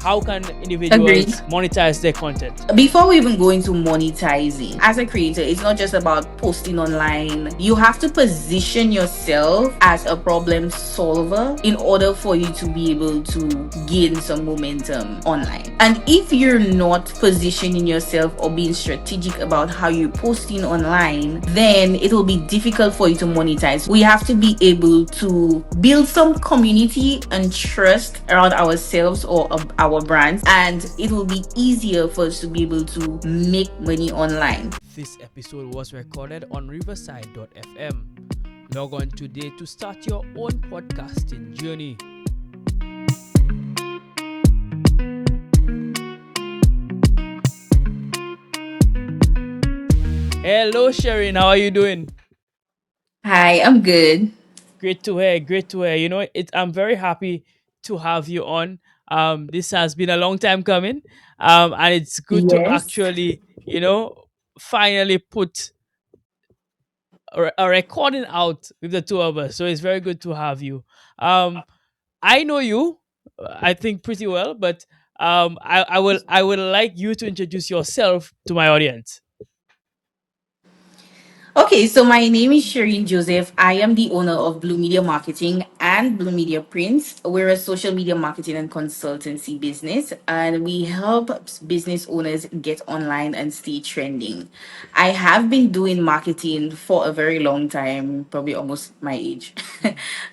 how can Agreed. individuals monetize their content? Before we even go into monetizing, as a creator, it's not just about posting online. You have to position yourself as a problem solver in order for you to be able to gain some momentum online. And if you're not positioning yourself or being strategic about how you're posting online, then it will be difficult for you to monetize. We have to be able to build some community and trust around ourselves or our brands, and it will be easier for us to be able to make money online. This episode was recorded on riverside.fm. Log on today to start your own podcasting journey. Hello, Sharine. How are you doing? Hi, I'm good. Great to hear. Great to hear. I'm very happy to have you on. This has been a long time coming. And it's good to Yes. actually, finally put a recording out with the two of us. So it's very good to have you. Um, I know you, I think pretty well, but I would like you to introduce yourself to my audience. Okay, so my name is Sharine Joseph. I am the owner of Blue Media Marketing and Blue Media Prints. We're a social media marketing and consultancy business, and we help business owners get online and stay trending. I have been doing marketing for a very long time, probably almost my age,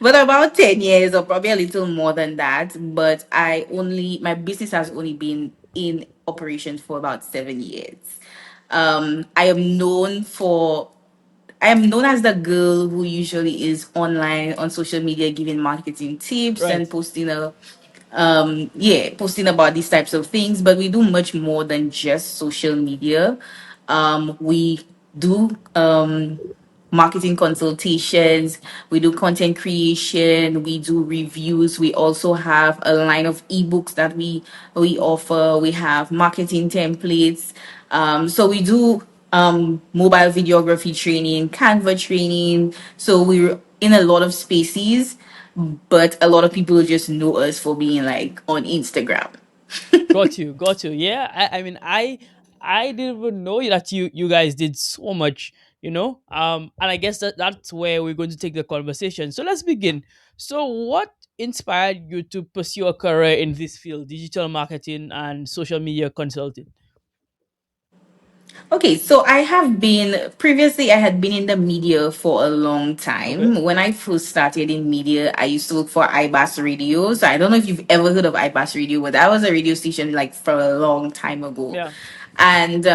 but about 10 years or probably a little more than that. But my business has only been in operation for about 7 years. I am known for I am known as the girl who usually is online on social media giving marketing tips Right. and posting about these types of things, but we do much more than just social media. We do marketing consultations, we do content creation, we do reviews. We also have a line of ebooks that we offer. We have marketing templates. So we do mobile videography training, Canva training. So we're in a lot of spaces, but a lot of people just know us for being like on Instagram. Got you. Yeah, I didn't even know that you guys did so much, and I guess that's where we're going to take the conversation. So let's begin. So what inspired you to pursue a career in this field, digital marketing and social media consulting? Okay, so I had been in the media for a long Okay. time. When I first started in media, I used to look for IBAS radio. So I don't know if you've ever heard of IBAS radio, but that was a radio station like for a long time ago. Yeah. And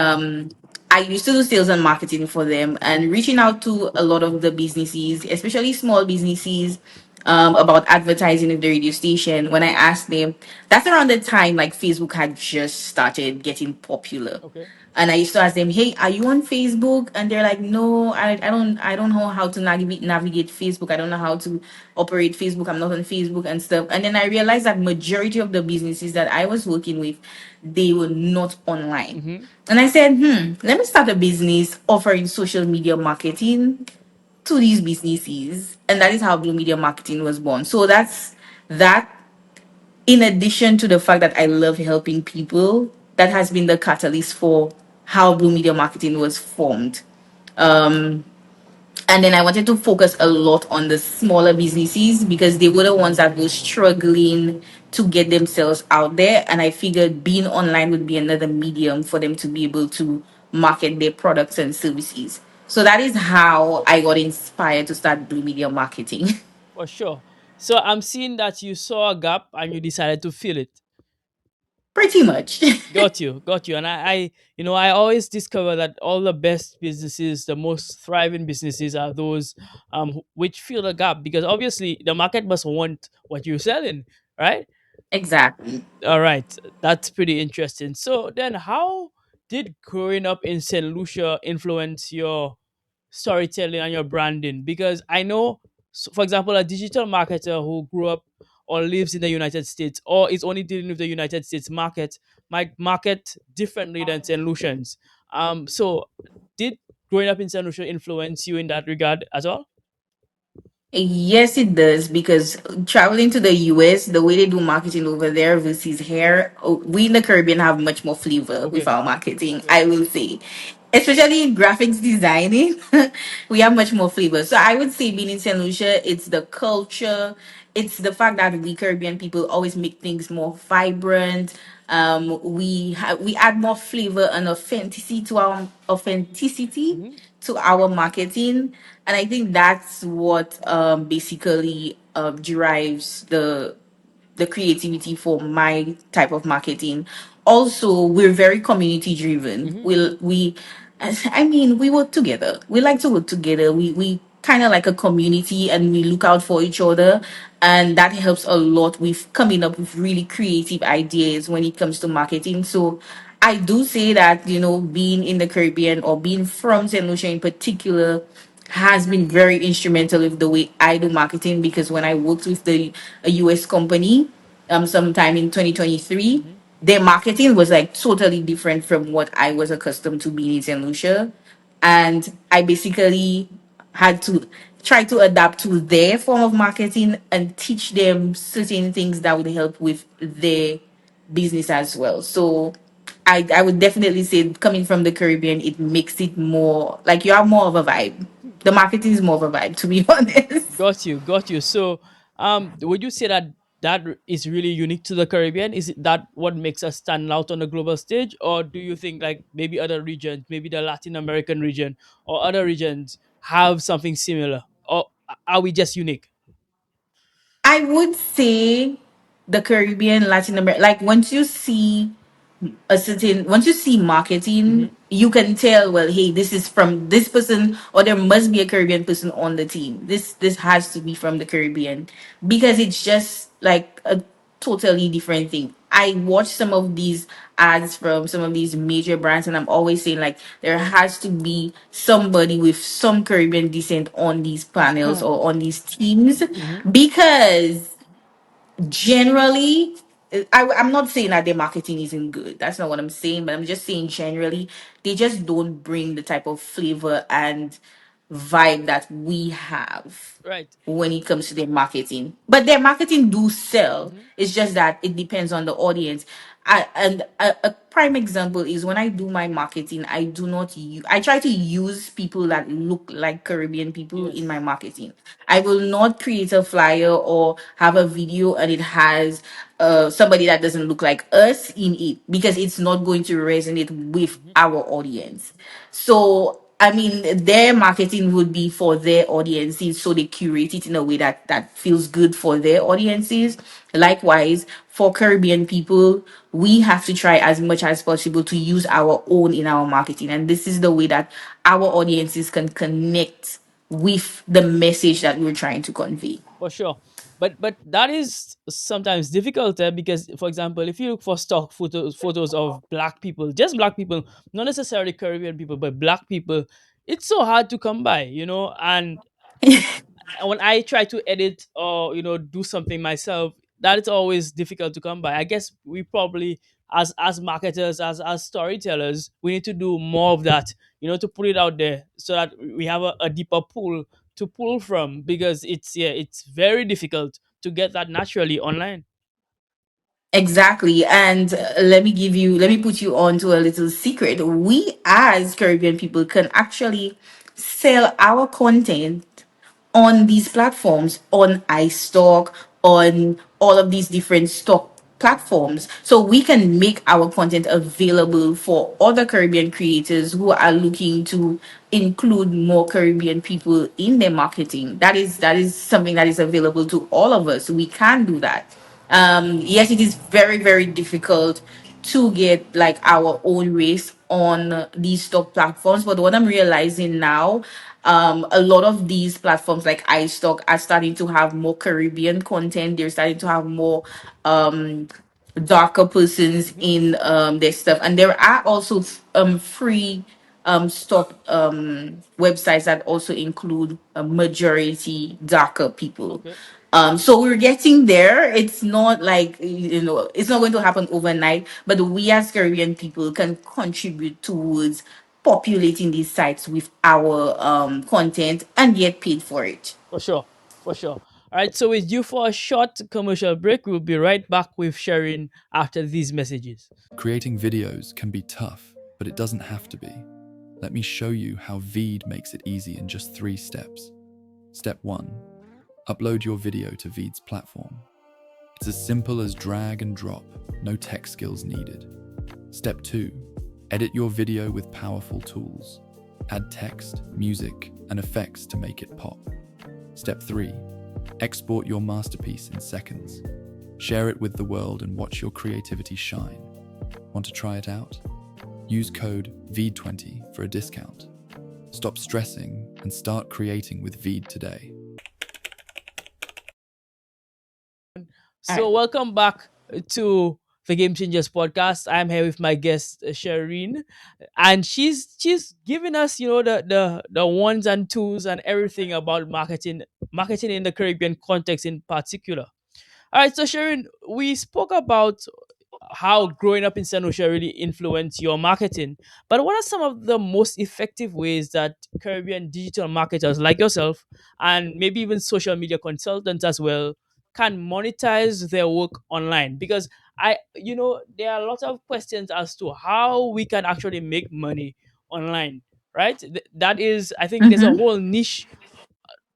I used to do sales and marketing for them and reaching out to a lot of the businesses, especially small businesses, about advertising at the radio station. When I asked them, that's around the time like Facebook had just started getting popular. Okay. And I used to ask them, "Hey, are you on Facebook?" And they're like, "No, I don't know how to navigate Facebook. I don't know how to operate Facebook. I'm not on Facebook and stuff." And then I realized that majority of the businesses that I was working with, they were not online. Mm-hmm. And I said, let me start a business offering social media marketing to these businesses. And that is how Blue Media Marketing was born. So that in addition to the fact that I love helping people, that has been the catalyst for how Blue Media Marketing was formed. Um, and then I wanted to focus a lot on the smaller businesses because they were the ones that were struggling to get themselves out there. And I figured being online would be another medium for them to be able to market their products and services. So that is how I got inspired to start Blue Media Marketing. For sure. So I'm seeing that you saw a gap and you decided to fill it. Pretty much. Got you. And I always discover that all the best businesses, the most thriving businesses are those which fill a gap, because obviously the market must want what you're selling, right? Exactly. All right, that's pretty interesting. So then, how did growing up in St. Lucia influence your storytelling and your branding? Because I know, for example, a digital marketer who grew up or lives in the United States or is only dealing with the United States market might market differently than St. Lucians. So did growing up in St. Lucia influence you in that regard as well? Yes, it does, because traveling to the US, the way they do marketing over there versus here, we in the Caribbean have much more flavor with Okay. our marketing, Okay. I will say. Especially in graphics designing, we have much more flavor. So I would say being in St. Lucia, it's the culture, it's the fact that we Caribbean people always make things more vibrant. We add more flavor and authenticity Hmm. to our marketing, and I think that's what basically derives the creativity for my type of marketing. Also, we're very community driven. Hmm. I mean, we work together. We like to work together. We kind of like a community, and we look out for each other, and that helps a lot with coming up with really creative ideas when it comes to marketing. So I do say that, being in the Caribbean, or being from St. Lucia in particular, has been very instrumental with the way I do marketing, because when I worked with a US company sometime in 2023, Hmm. their marketing was like totally different from what I was accustomed to being in St. Lucia. And I basically had to try to adapt to their form of marketing and teach them certain things that would help with their business as well. So I would definitely say, coming from the Caribbean, it makes it more like you have more of a vibe. The marketing is more of a vibe, to be honest. Got you, got you. So, would you say that is really unique to the Caribbean? Is it that what makes us stand out on the global stage, or do you think like maybe other regions, maybe the Latin American region or other regions have something similar, or are we just unique? I would say the Caribbean, Latin America, like once you see Hmm. marketing, you can tell, well, hey, this is from this person, or there must be a Caribbean person on the team. This has to be from the Caribbean, because it's just like a totally different thing. I watch some of these ads from some of these major brands, and I'm always saying, like, there has to be somebody with some Caribbean descent on these panels or on these teams, Hmm. because generally, I'm not saying that their marketing isn't good. That's not what I'm saying, but I'm just saying generally they just don't bring the type of flavor and vibe that we have Right. when it comes to their marketing. But their marketing do sell. Hmm. It's just that it depends on the audience. And a prime example is when I do my marketing, I do not use, I try to use people that look like Caribbean people in my Yes. marketing. I will not create a flyer or have a video and it has somebody that doesn't look like us in it, because it's not going to resonate with Hmm. our audience. So I mean, their marketing would be for their audiences, so they curate it in a way that feels good for their audiences. Likewise, for Caribbean people, we have to try as much as possible to use our own in our marketing, and this is the way that our audiences can connect with the message that we're trying to convey. For sure. But that is sometimes difficult, because for example, if you look for stock photos of black people, just black people, not necessarily Caribbean people, but black people, it's so hard to come by, and when I try to edit or do something myself, that is always difficult to come by. I guess we probably, as marketers, as storytellers, we need to do more of that, to put it out there so that we have a deeper pool to pull from, because it's very difficult to get that naturally online. Exactly. And let me put you on to a little secret. We as Caribbean people can actually sell our content on these platforms, on iStock, on all of these different stock platforms. So we can make our content available for other Caribbean creators who are looking to include more Caribbean people in their marketing. That is something that is available to all of us. We can do that. Yes, it is very, very difficult to get like our own race on these stock platforms. But what I'm realizing now, a lot of these platforms like iStock are starting to have more Caribbean content. They're starting to have more um, darker persons Hmm. in their stuff, and there are also free stock websites that also include a majority darker people. Okay. So we're getting there. It's not like, it's not going to happen overnight, but we as Caribbean people can contribute towards populating these sites with our content and get paid for it. For sure. For sure. All right, so it's due for a short commercial break. We'll be right back with Sharine after these messages. Creating videos can be tough, but it doesn't have to be. Let me show you how Veed makes it easy in just 3 steps. Step 1. Upload your video to Veed's platform. It's as simple as drag and drop, no tech skills needed. Step 2. Edit your video with powerful tools. Add text, music, and effects to make it pop. Step 3. Export your masterpiece in seconds. Share it with the world and watch your creativity shine. Want to try it out? Use code VEED20 for a discount. Stop stressing and start creating with Veed today. All So, right. welcome back to the Game Changers podcast. I'm here with my guest Sharine, and she's giving us, the ones and twos and everything about marketing in the Caribbean context in particular. All right, so Sharine, we spoke about how growing up in San Lucia really influenced your marketing. But what are some of the most effective ways that Caribbean digital marketers like yourself and maybe even social media consultants as well can monetize their work online? Because there are a lot of questions as to how we can actually make money online, right? That is, I think there's a Mm-hmm. whole niche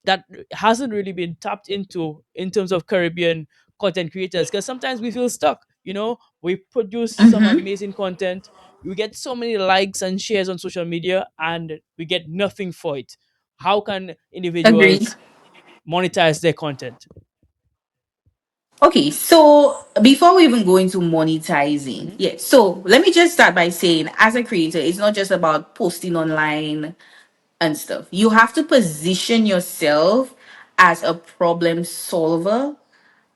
that hasn't really been tapped into in terms of Caribbean content creators, because sometimes we feel stuck. We produce some Mm-hmm. amazing content, we get so many likes and shares on social media, and we get nothing for it. How can Agreed. individuals monetize their content? Okay, so before we even go into monetizing, Hmm. yeah, so let me just start by saying, as a creator, it's not just about posting online and stuff. You have to position yourself as a problem solver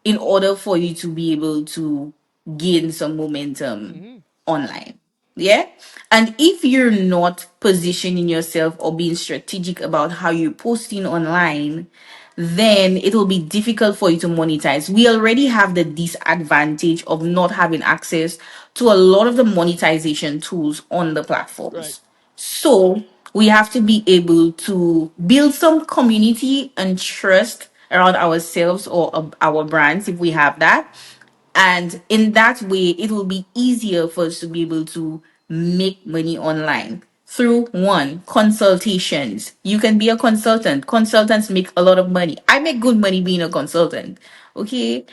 in order for you to be able to gain some momentum Hmm. online. Yeah. And if you're not positioning yourself or being strategic about how you're posting online, then it will be difficult for you to monetize. We already have the disadvantage of not having access to a lot of the monetization tools on the Right. platforms. So we have to be able to build some community and trust around ourselves or our brands if we have that, and in that way it will be easier for us to be able to make money online through one consultations. You can be a consultant. Consultants make a lot of money. I make good money being a consultant. Okay.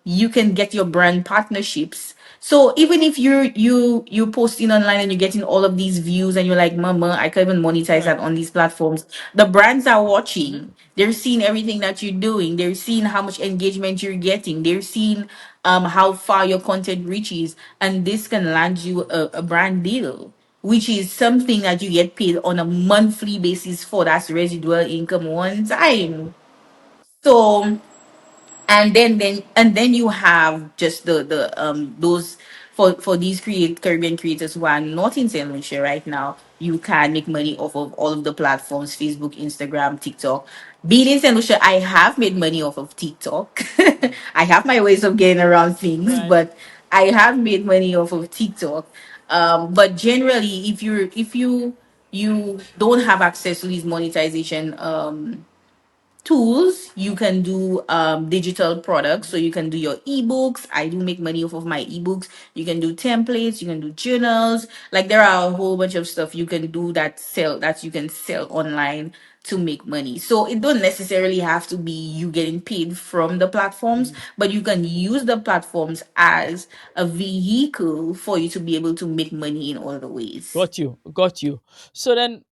You can get your brand partnerships. So even if you're posting online and you're getting all of these views and you're like, mama, I can even monetize Right. that on these platforms, the brands are Hmm. watching. They're seeing everything that you're doing. They're seeing how much engagement you're getting. They're seeing how far your content reaches, and this can land you a brand deal, which is something that you get paid on a monthly basis for. That's residual income one time. So, and then you have just the those, for these Caribbean creators who are not in Saint Lucia right now. You can make money off of all of the platforms: Facebook, Instagram, TikTok. Being in Saint Lucia, I have made money off of TikTok. I have my ways of getting around things, Right. but I have made money off of TikTok. But generally, if you don't have access to these monetization tools, you can do digital products. So Hmm. you can do your ebooks. I do make money off of my ebooks. You can do templates, you can do journals. Like, there are a whole bunch of stuff you can do that you can sell online to make money. So it don't necessarily have to be you getting paid from the platforms, Hmm. but you can use the platforms as a vehicle for you to be able to make money in all the ways. Got you. So then,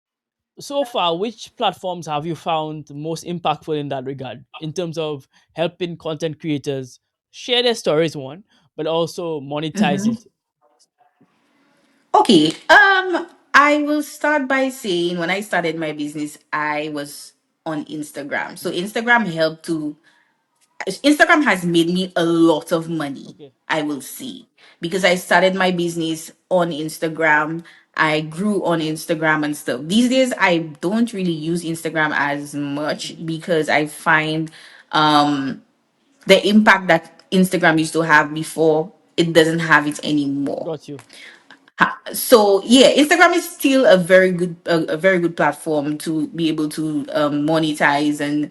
so far, which platforms have you found most impactful in that regard, in terms of helping content creators share their stories, one, but also monetize Mhm. it? Okay. I will start by saying, when I started my business, I was on Instagram. So Mhm. Instagram has made me a lot of money, Okay. I will say, because I started my business on Instagram. I grew on Instagram and stuff. These days I don't really use Instagram as much Mhm. because I find the impact that Instagram used to have before, it doesn't have it anymore. Got you. So yeah, Instagram is still a very good platform to be able to monetize and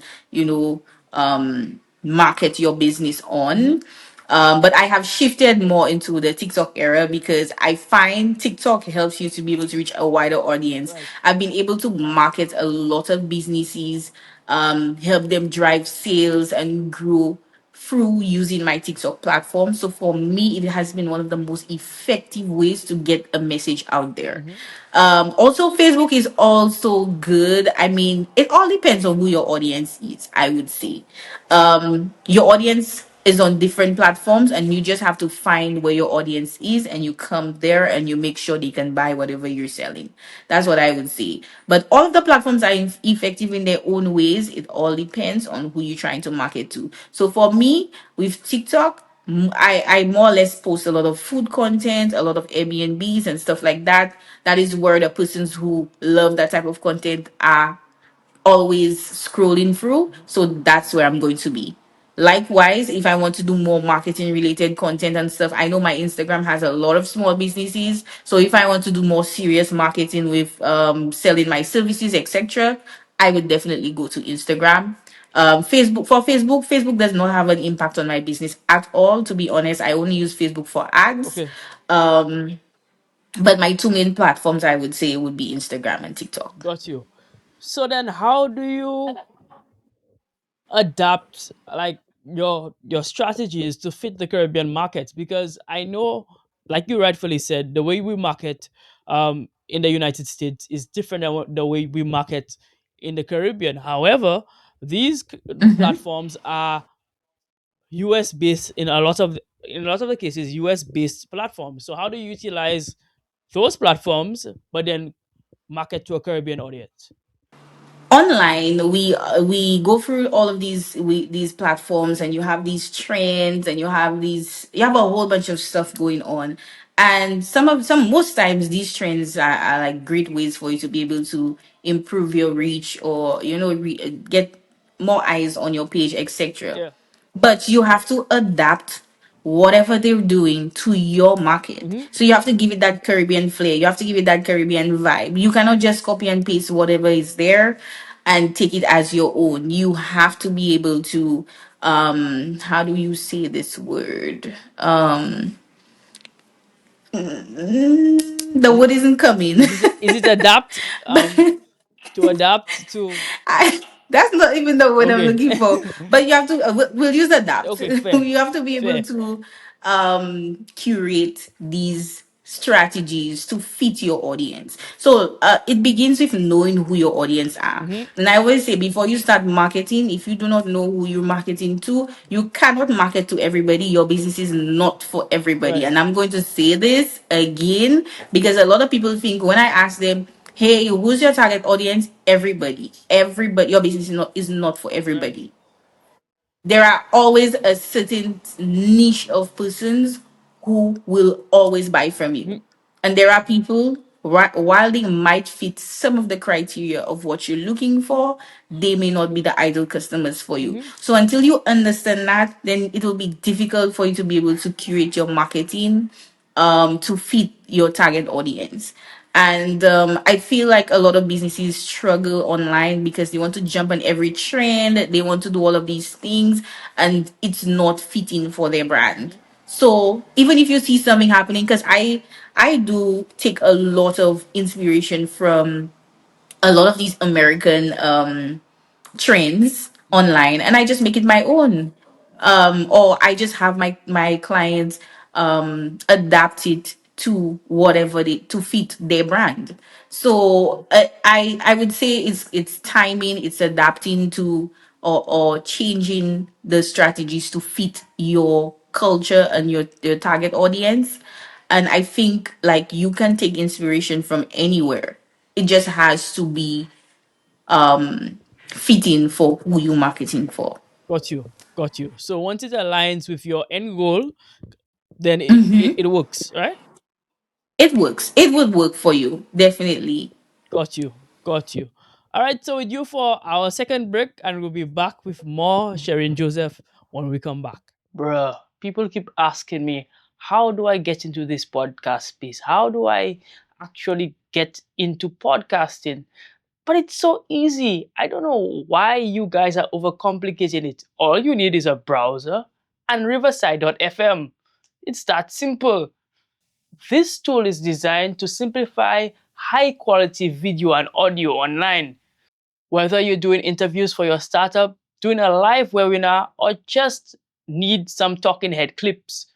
market your business Mm-hmm. on. But I have shifted more into the TikTok era because I find TikTok helps you to be able to reach a wider audience. Right. I've been able to market a lot of businesses, help them drive sales and grow through using my TikTok platform. So for me, it has been one of the most effective ways to get a message out there. Mm-hmm. Also, Facebook is also good. I mean, it all depends on who your audience is, I would say. Your audience is on different platforms, and you just have to find where your audience is, and you come there and you make sure they can buy whatever you're selling. That's what I would say. But all of the platforms are effective in their own ways. It all depends on who you're trying to market to. So for me, with TikTok, I more or less post a lot of food content, a lot of Airbnbs and stuff like that. That is where the persons who love that type of content are always scrolling through. So that's where I'm going to be. Likewise, if I want to do more marketing related content and stuff, I know my Instagram has a lot of small businesses. So if I want to do more serious marketing with selling my services, etc., I would definitely go to Instagram. Facebook does not have an impact on my business at all. To be honest, I only use Facebook for ads. Okay. But my two main platforms, I would say, would be Instagram and TikTok. Got you. So then, how do you adapt like your strategies to fit the Caribbean market? Because I know, like you rightfully said, the way we market in the United States is different than the way we market in the Caribbean. However, these Mhm. platforms are US based in a lot of the cases, US based platforms. So how do you utilize those platforms but then market to a Caribbean audience? Online, we go through all of these platforms, and you have these trends, and you have a whole bunch of stuff going on. And some most times these trends are like great ways for you to be able to improve your reach, or get more eyes on your page, etc. Yeah. But you have to adapt whatever they're doing to your market. Mm-hmm. So you have to give it that Caribbean flair. You have to give it that Caribbean vibe. You cannot just copy and paste whatever is there and take it as your own. You have to be able to how do you say this word? The Is, word isn't coming. is it adapt But to adapt to that's not even the word I'm okay. looking for. But you have to. We'll use adapt. Okay, fair. You have to be able Fair. to curate these strategies to fit your audience. So it begins with knowing who your audience are. Mm-hmm. And I always say, before you start marketing, if you do not know who you're marketing to, you cannot market to everybody. Your business is not for everybody. Right. And I'm going to say this again because a lot of people think when I ask them, hey, who's your target audience? Everybody. Everybody. Your business is not for Right. everybody. There are always a certain niche of persons who will always buy from you. Mm-hmm. And there are people, while they might fit some of the criteria of what you're looking for, they may not be the ideal customers for you. Mm-hmm. So until you understand that, then it will be difficult for you to be able to curate your marketing to fit your target audience. And I feel like a lot of businesses struggle online because they want to jump on every trend, they want to do all of these things, and it's not fitting for their brand. Mm-hmm. So even if you see something happening, because I do take a lot of inspiration from a lot of these American trends Mm-hmm. online, and I just make it my own. Or I just have my clients adapt it to whatever they to fit their brand. So I would say it's timing, it's adapting to, or changing the strategies to fit your culture and your target audience. And I think like you can take inspiration from anywhere. It just has to be fitting for who you're marketing for. Got you. Got you. So once it aligns with your end goal, then it Hmm. works, right? It works. It would work for you, definitely. Got you. Got you. All right. So with you for our second break, and we'll be back with more Sharine Joseph when we come back. Bruh, people keep asking me, how do I get into this podcast space? How do I actually get into podcasting? But it's so easy. I don't know why you guys are overcomplicating it. All you need is a browser and riverside.fm. It's that simple. This tool is designed to simplify high quality video and audio online. Whether you're doing interviews for your startup, doing a live webinar, or just need some talking head clips,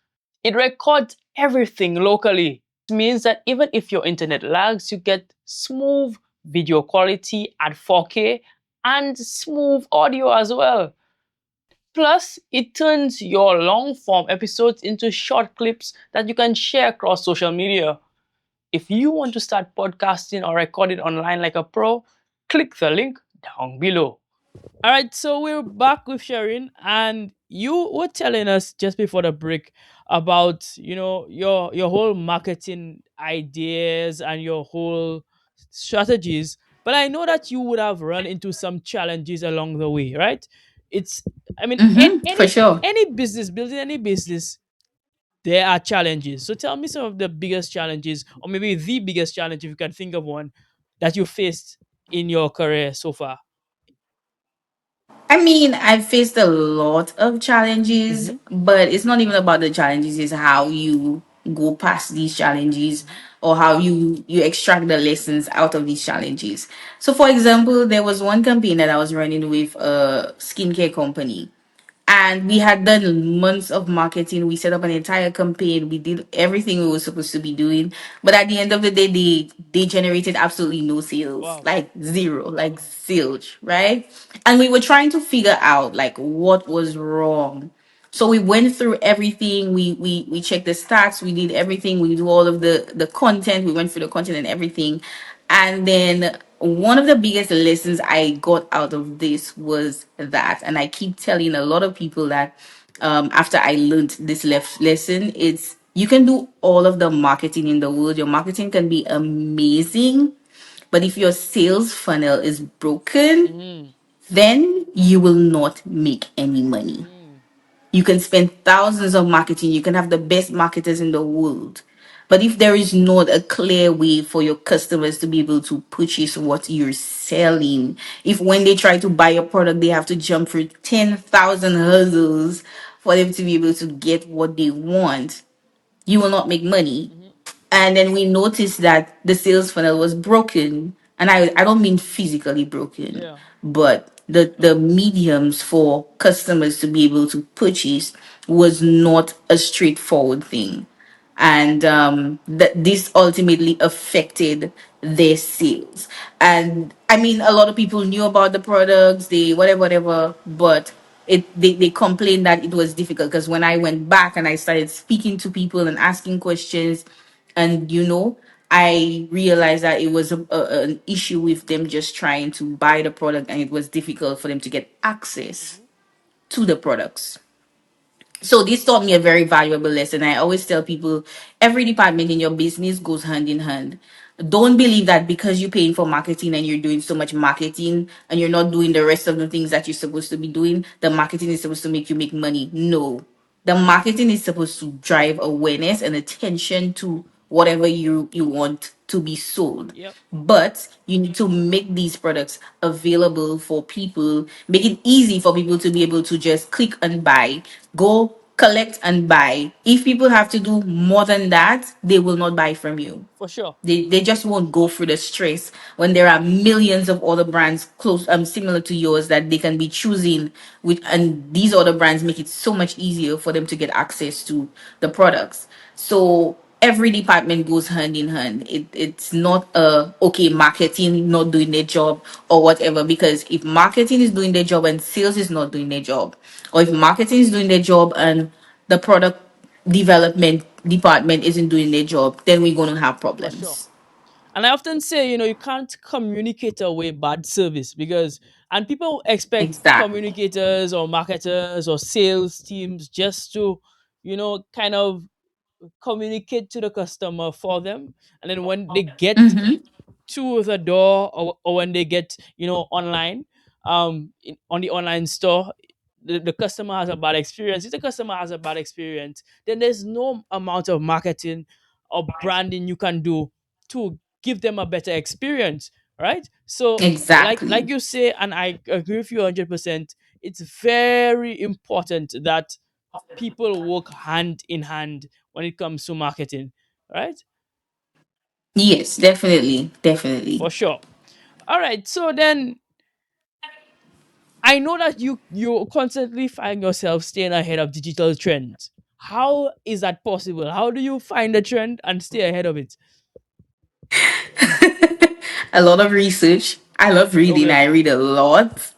it records everything locally. Means that even if your internet lags, you get smooth video quality at 4K and smooth audio as well. Plus, it turns your long form episodes into short clips that you can share across social media. If you want to start podcasting or record it online like a pro, click the link down below. All right, so we're back with Sharon, and you were telling us just before the break about your whole marketing ideas and your whole strategies. But I know that you would have run into some challenges along the way, right? It's, I mean, For sure. any business, building any business, there are challenges. So tell me some of the biggest challenges, or maybe the biggest challenge if you can think of one that you faced in your career so far. I mean, I've faced a lot of challenges, Mm-hmm. but it's not even about the challenges, it's how you go past these challenges or how you extract the lessons out of these challenges. So for example, there was one campaign that I was running with a skincare company, and we had done months of marketing. We set up an entire campaign. We did everything we were supposed to be doing, but at the end of the day, they generated absolutely no sales, Wow. like zero, like zilch, right? And we were trying to figure out like what was wrong. So we went through everything. We checked the stats. We did everything. We do all of the content. We went through the content and everything. And then one of the biggest lessons I got out of this was that, and I keep telling a lot of people that after I learned this lesson, it's you can do all of the marketing in the world. Your marketing can be amazing, but if your sales funnel is broken, Mm, then you will not make any money. mm, You can spend thousands of marketing, you can have the best marketers in the world. But if there is not a clear way for your customers to be able to purchase what you're selling, if when they try to buy your product, they have to jump through 10,000 hurdles for them to be able to get what they want, you will not make money. mhm. And then we noticed that the sales funnel was broken, and I don't mean physically broken, Yeah, but the mediums for customers to be able to purchase was not a straightforward thing. And that this ultimately affected their sales. And I mean, a lot of people knew about the products, they whatever, but they complained that it was difficult, because when I went back and I started speaking to people and asking questions, and I realized that it was an issue with them just trying to buy the product, and it was difficult for them to get access mhm. to the products. So this taught me a very valuable lesson. I always tell people every department in your business goes hand in hand. Don't believe that because you're paying for marketing and you're doing so much marketing and you're not doing the rest of the things that you're supposed to be doing, the marketing is supposed to make you make money. No. The marketing is supposed to drive awareness and attention to whatever you want to be sold. Yep, But you need to make these products available for people, make it easy for people to be able to just click and buy, go collect and buy. If people have to do more than that, they will not buy from you. for sure. They just won't go through the stress when there are millions of other brands close similar to yours that they can be choosing with, and these other brands make it so much easier for them to get access to the products. So every department goes hand in hand. It's not okay, marketing not doing their job or whatever, because if marketing is doing their job and sales is not doing their job, or if marketing is doing their job and the product development department isn't doing their job, then we're going to have For sure. problems. And I often say, you can't communicate away bad service because, and people expect Exactly. communicators or marketers or sales teams just to, kind of communicate to the customer for them. And then when they get Mm-hmm. to the door, or when they get, online, on the online store, the customer has a bad experience, if the customer has a bad experience, then there's no amount of marketing or branding you can do to give them a better experience, right? So like Exactly. you say, and I agree with you 100%, it's very important that people work hand in hand when it comes to marketing, right? Yes, definitely. Definitely. For sure. All right, so then I know that you constantly find yourself staying ahead of digital trends. How is that possible? How do you find a trend and stay ahead of it? A lot of research. I love reading. Okay. I read a lot.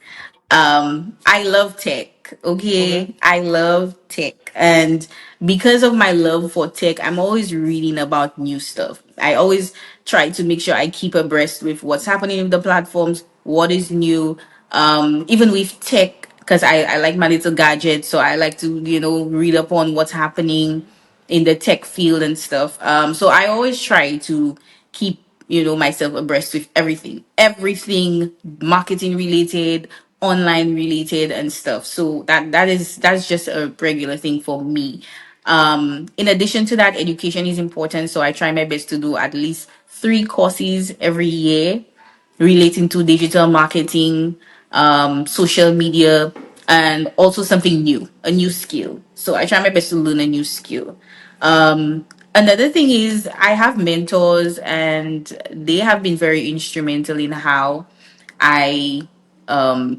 I love tech. Okay. Okay. I love tech. And because of my love for tech, I'm always reading about new stuff. I always try to make sure I keep abreast with what's happening with the platforms, what is new, even with tech, because I like my little gadgets. So I like to, read up on what's happening in the tech field and stuff. So I always try to keep, myself abreast with everything marketing related, online related and stuff. So that's just a regular thing for me. In addition to that, education is important. So I try my best to do at least 3 courses every year relating to digital marketing, social media, and also something new, a new skill. So I try my best to learn a new skill. Another thing is I have mentors, and they have been very instrumental in how I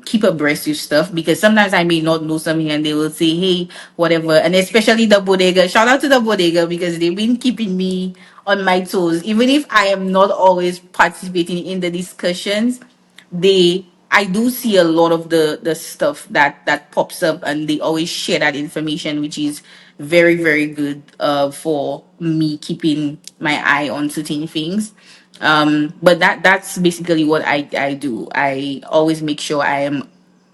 keep abreast with stuff, because sometimes I may not know something and they will say, hey, whatever. And especially the bodega. Shout out to the bodega, because they've been keeping me on my toes. Even if I am not always participating in the discussions, I do see a lot of the stuff that pops up, and they always share that information, which is very, very good for me keeping my eye on certain things. But that's basically what I do. I always make sure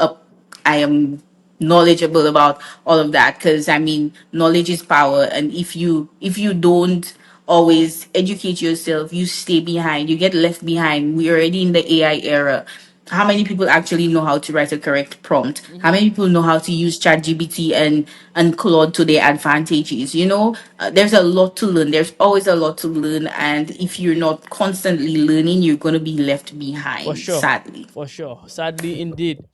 up I am knowledgeable about all of that, because I mean, knowledge is power, and if you don't always educate yourself, you stay behind, you get left behind. We're already in the AI era. How many people actually know how to write a correct prompt? How Hmm. many people know how to use ChatGPT and Claude to their advantages? There's a lot to learn. There's always a lot to learn, and if you're not constantly learning, you're going to be left For behind, sure. sadly. For sure. Sadly, indeed.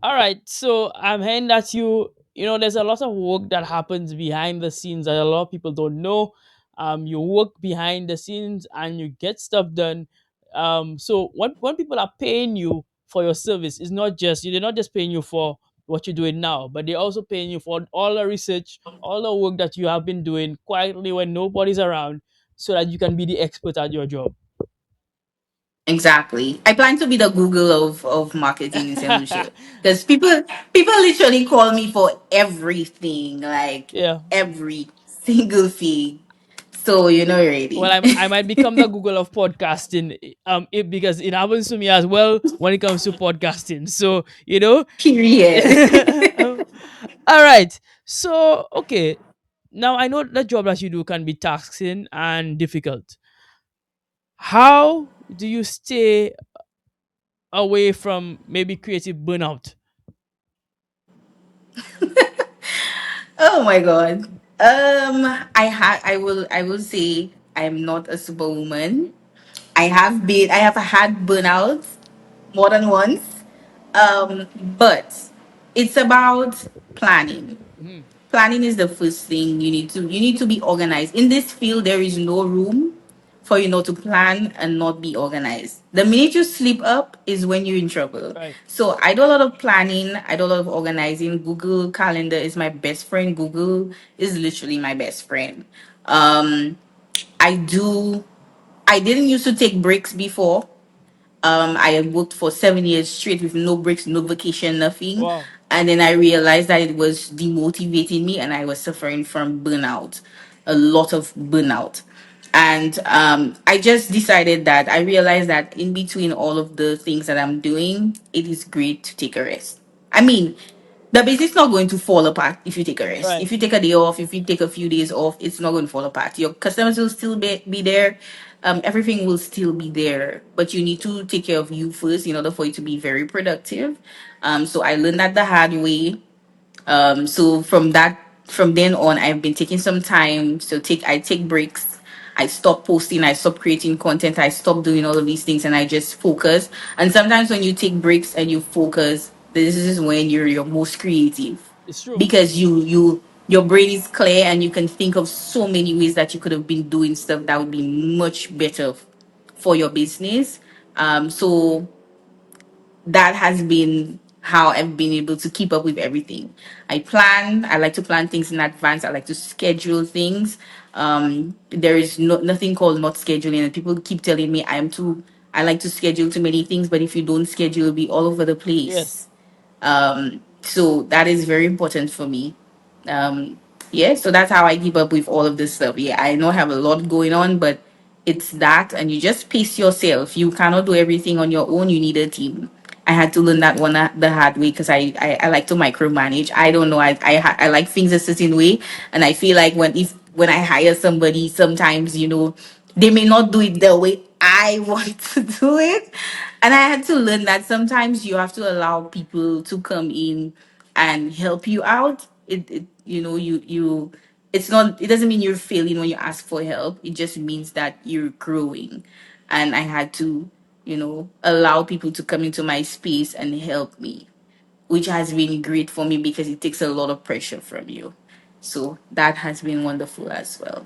All right. So I'm hearing that there's a lot of work that happens behind the scenes that a lot of people don't know. You work behind the scenes and you get stuff done. So when people are paying you for your service, it's not just they're not just paying you for what you're doing now, but they're also paying you for all the research, all the work that you have been doing quietly when nobody's around, so that you can be the expert at your job. Exactly. I plan to be the Google of marketing in St. Lucia, because people literally call me for everything, like Yeah. every single thing. So you know Well, already. I might become the Google of podcasting, because it happens to me as well when it comes to podcasting. So Period. um, all right. So okay, now I know the job that you do can be taxing and difficult. How do you stay away from maybe creative burnout? Oh my god. I will say I'm not a superwoman. I have had burnout more than once. But it's about planning. Mhm. Planning is the first thing. You need to be organized. In this field, there is no room for you not to plan and not be organized. The minute you slip up is when you're in trouble. Right. So I do a lot of planning, I do a lot of organizing. Google Calendar is my best friend. Google is literally my best friend. um i do I didn't used to take breaks before. I worked for 7 years straight with no breaks, no vacation, nothing. Wow. And then I realized that it was demotivating me, and I was suffering from burnout, a lot of burnout. And I just decided that I realized that in between all of the things that I'm doing, it is great to take a rest. I mean, the business is not going to fall apart if you take a rest. Right. If you take a day off, if you take a few days off, it's not going to fall apart. Your customers will still be there. Everything will still be there, but you need to take care of you first in order for you to be very productive. So I learned that the hard way. So from then on, I've been taking some time. So I take breaks. I stop posting. I stop creating content. I stop doing all of these things, and I just focus. And sometimes when you take breaks and you focus, this is when you're your most creative, It's true. because your brain is clear and you can think of so many ways that you could have been doing stuff that would be much better for your business. So that has been how I've been able to keep up with everything. I like to plan things in advance. I like to schedule things. There is nothing called not scheduling, and people keep telling me I like to schedule too many things, but if you don't schedule, it'll be all over the Yes. place. So that is very important for me. um yeah, so that's how I keep up with all of this stuff. Yeah, I know I have a lot going on, but it's that, and you just pace yourself. You cannot do everything on your own. You need a team. I had to learn that one the hard way, because I like to micromanage. I don't know, I like things a certain way, and I feel like when I hire somebody, sometimes, they may not do it the way I want to do it. And I had to learn that sometimes you have to allow people to come in and help you out. It you know you it doesn't mean you're failing when you ask for help. It just means that you're growing. And I had to, allow people to come into my space and help me, which has been great for me because it takes a lot of pressure from you. So that has been wonderful as well.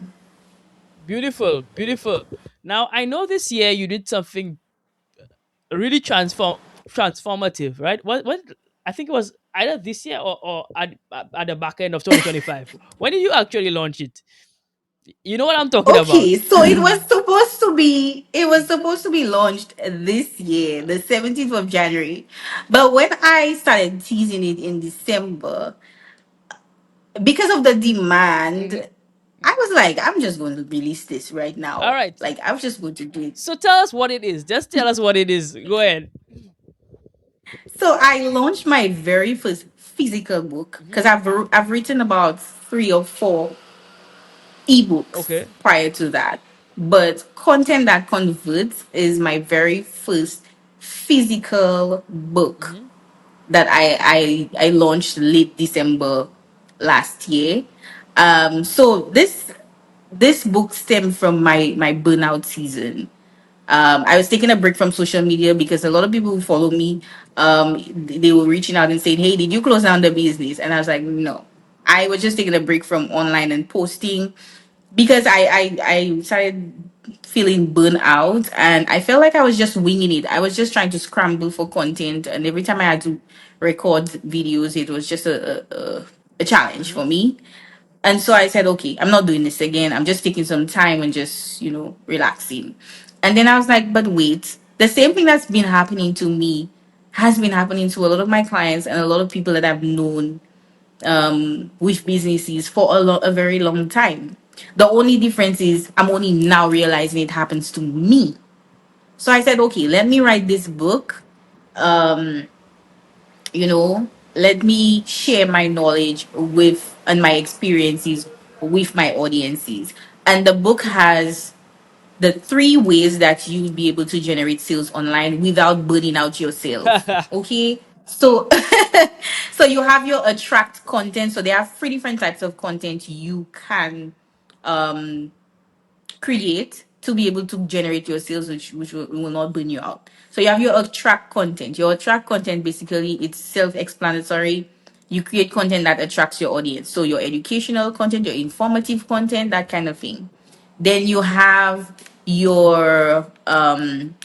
Beautiful, beautiful. Now I know this year you did something really transformative, right? What I think it was either this year or at the back end of 2025. When did you actually launch it? You know what I'm talking about? Okay, so it was supposed to be launched this year, the 17th of January. But when I started teasing it in December, because of the demand, I was like, I'm just going to release this right All now. right. Like, I was just going to do it. So tell us what it is. Just tell us what it is. Go ahead. So I launched my very first physical book, Hmm. because I've written about 3 or 4 ebooks Okay. prior to that. But Content That Converts is my very first physical book Hmm. that I launched late December last year. So this book stemmed from my burnout season. I was taking a break from social media because a lot of people who follow me, they were reaching out and saying, "Hey, did you close down the business?" And I was like, "No, I was just taking a break from online and posting because I started feeling burnt out, and I felt like I was just winging it. I was just trying to scramble for content, and every time I had to record videos, it was just a challenge Hmm. for me. And so I said, okay, I'm not doing this again. I'm just taking some time and just, relaxing. And then I was like, but wait, the same thing that's been happening to me has been happening to a lot of my clients and a lot of people that I've known with businesses for a very long time. The only difference is I'm only now realizing it happens to me. So I said, okay, let me write this book. Um, let me share my knowledge with and my experiences with my audiences. And the book has the 3 ways that you'll be able to generate sales online without burning out yourself. Okay. So so you have your attract content. So there are 3 different types of content you can create to be able to generate your sales, which will not burn you out. So you have your attract content. Your attract content, basically, it's self-explanatory. You create content that attracts your audience. So your educational content, your informative content, that kind of thing. Then you have your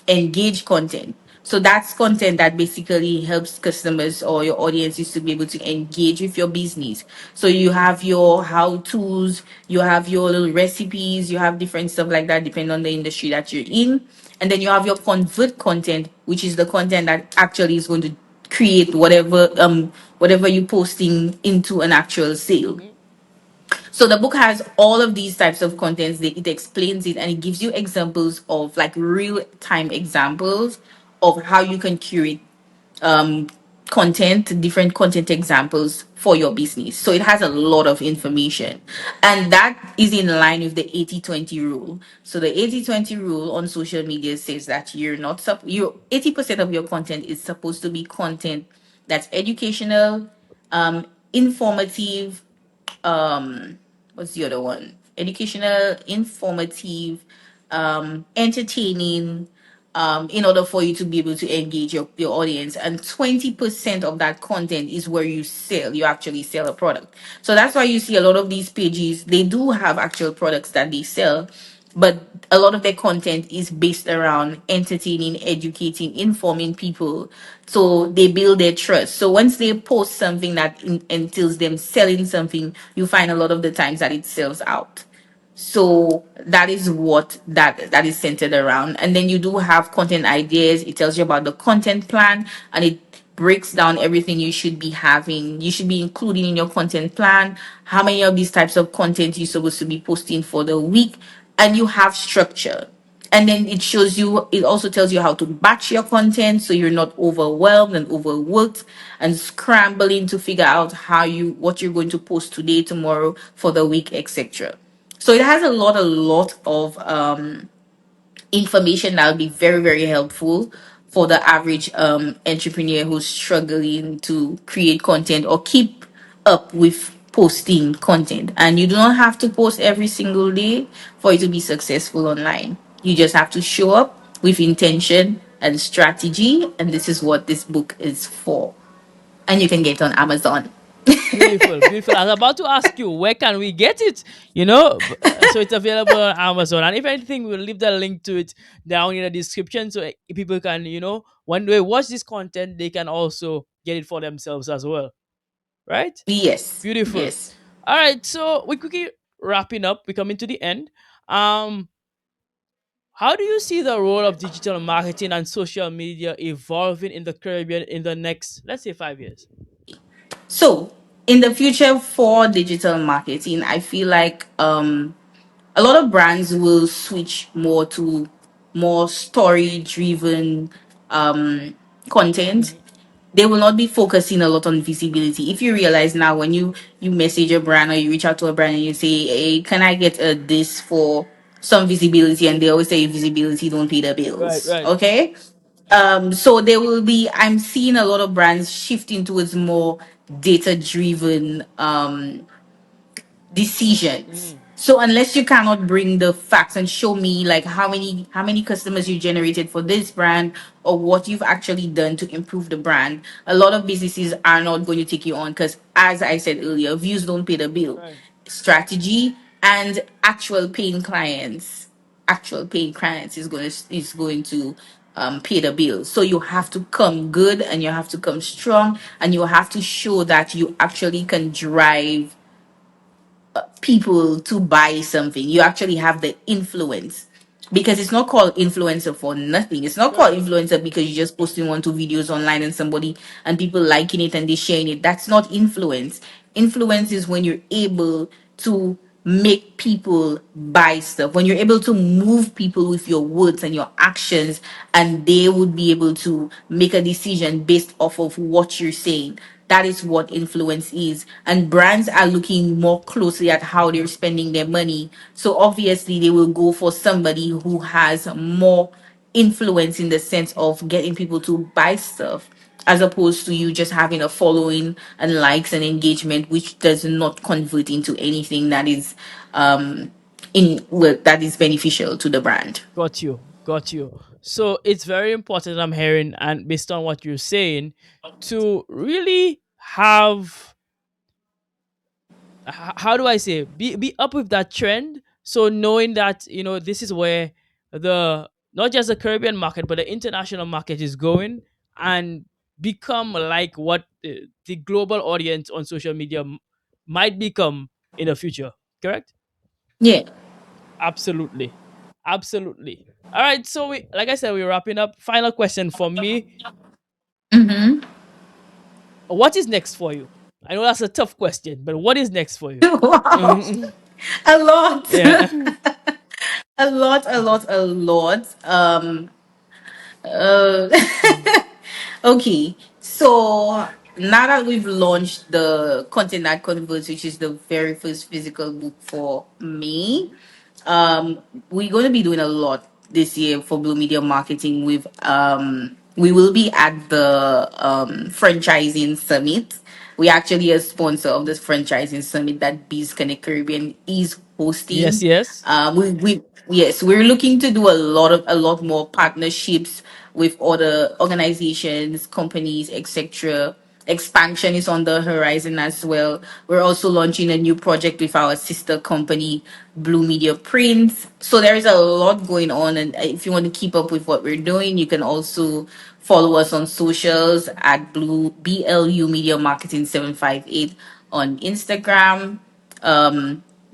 engage content. So that's content that basically helps customers or your audiences to be able to engage with your business. So you have your how to's, you have your little recipes, you have different stuff like that depending on the industry that you're in. And then you have your convert content, which is the content that actually is going to create whatever you're posting into an actual sale. Hmm. So the book has all of these types of contents. It explains it and it gives you examples of, like, real time examples of how you can curate um different content examples for your business. So it has a lot of information. And that is in line with the 80/20 rule. So the 80/20 rule on social media says that you're not your 80% of your content is supposed to be content that's educational, informative, what's the other one? Educational, informative, entertaining, in order for you to be able to engage your audience. And 20% of that content is where you actually sell a product. So that's why you see a lot of these pages, they do have actual products that they sell, but a lot of their content is based around entertaining, educating, informing people. So they build their trust. So once they post something that entails them selling something, you find a lot of the times that it sells out. So that is what that is centered around. And then you do have content ideas. It tells you about the content plan, and it breaks down everything you should be including in your content plan, how many of these types of content you're supposed to be posting for the week, and you have structure. And then it also tells you how to batch your content so you're not overwhelmed and overworked and scrambling to figure out what you're going to post today, tomorrow, for the week, etc. So it has a lot of information that will be very, very helpful for the average entrepreneur who's struggling to create content or keep up with posting content. And you do not have to post every single day for you to be successful online. You just have to show up with intention and strategy. And this is what this book is for. And you can get it on Amazon. Beautiful, beautiful. I was about to ask you, where can we get it? So it's available on Amazon, and if anything, we'll leave the link to it down in the description, so people can, when they watch this content, they can also get it for themselves as well. Right? Yes. Beautiful. Yes. All right, so we quickly wrapping up. We're coming to the end. Um, how do you see the role of digital marketing and social media evolving in the Caribbean in the next, let's say, 5 years? So in the future for digital marketing, I feel like a lot of brands will switch more to more story driven content. Mhm. They will not be focusing a lot on visibility. If you realize now, when you message a brand or you reach out to a brand and you say, hey, can I get a this for some visibility, and they always say visibility don't pay the Right, bills. right. Okay. So there will be, I'm seeing a lot of brands shifting towards more data driven decisions. Mm. So unless you cannot bring the facts and show me like how many customers you generated for this brand, or what you've actually done to improve the brand, a lot of businesses are not going to take you on, because as I said earlier, views don't pay the bill. Right. Strategy and actual paying clients is going to pay the bill. So you have to come good, and you have to come strong, and you have to show that you actually can drive people to buy something. You actually have the influence, because it's not called influencer for nothing. It's not called Right. influencer because you're just posting 1 2 videos online and somebody and people liking it and they sharing it. That's not influence. Influence is when you're able to make people buy stuff, when you're able to move people with your words and your actions, and they would be able to make a decision based off of what you're saying. That is what influence is. And brands are looking more closely at how they're spending their money. So obviously, they will go for somebody who has more influence in the sense of getting people to buy stuff, as opposed to you just having a following and likes and engagement, which does not convert into anything that is that is beneficial to the brand. Got you. Got you. So it's very important, I'm hearing, and based on what you're saying, to really have, how do I say, be up with that trend. So knowing that, this is where the, not just the Caribbean market, but the international market is going, and become like what the global audience on social media might become in the future. Correct? Yeah. Absolutely. Absolutely. All right. So like I said, we're wrapping up. Final question for me. Mm-hmm. What is next for you? I know that's a tough question, but what is next for you? Wow. Mhm. A lot. Yeah. A lot. Uh, Mhm. okay. So now that we've launched the Content That Converts, which is the very first physical book for me, we're going to be doing a lot this year for Blue Media Marketing. We will be at the franchising summit We actually a sponsor of this franchising summit that Bees Connect Caribbean is Yes, hosting. yes. We yes, we're looking to do a lot more partnerships with other organizations, companies, etc. Expansion is on the horizon as well. We're also launching a new project with our sister company, Blue Media Prints. So there is a lot going on, and if you want to keep up with what we're doing, you can also follow us on socials at BLU Media Marketing 758 on Instagram,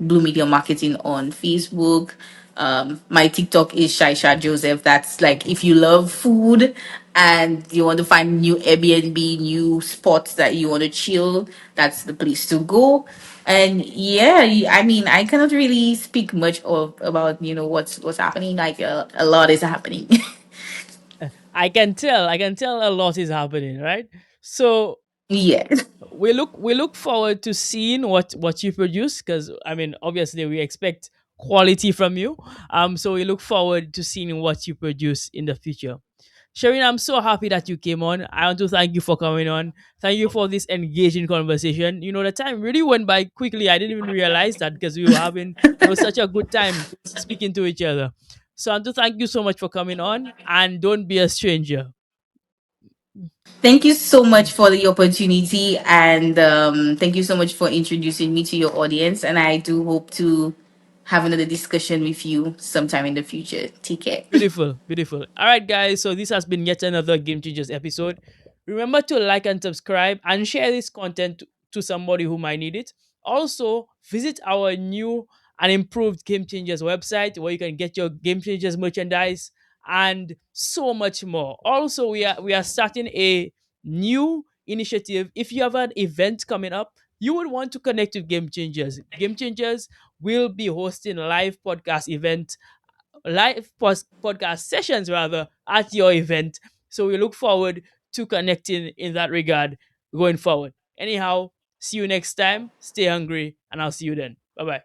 Blue Media Marketing on Facebook. My TikTok is Sharine Joseph. That's like if you love food and you want to find new Airbnb, new spots that you want to chill, that's the place to go. And yeah, I mean, I cannot really speak much of about what's happening. Like a lot is happening. I can tell a lot is happening, right? So Yeah. we look forward to seeing what you produce, because I mean obviously we expect quality from you. So we look forward to seeing what you produce in the future. Sharine, I'm so happy that you came on. I want to thank you for coming on. Thank you for this engaging conversation. You know, the time really went by quickly. I didn't even realize that because we were having, such a good time speaking to each other. So I want to thank you so much for coming on, and don't be a stranger. Thank you so much for the opportunity, and thank you so much for introducing me to your audience. And I do hope to have another discussion with you sometime in the future. Take care. Beautiful, beautiful. All right, guys. So this has been yet another Game Changers episode. Remember to like and subscribe and share this content to somebody who might need it. Also, visit our new and improved Game Changers website where you can get your Game Changers merchandise and so much more. Also, we are starting a new initiative. If you have an event coming up, you would want to connect with Game Changers. Game Changers will be hosting live podcast event podcast sessions rather at your event. So we look forward to connecting in that regard going forward. Anyhow, see you next time. Stay hungry, and I'll see you then. Bye bye.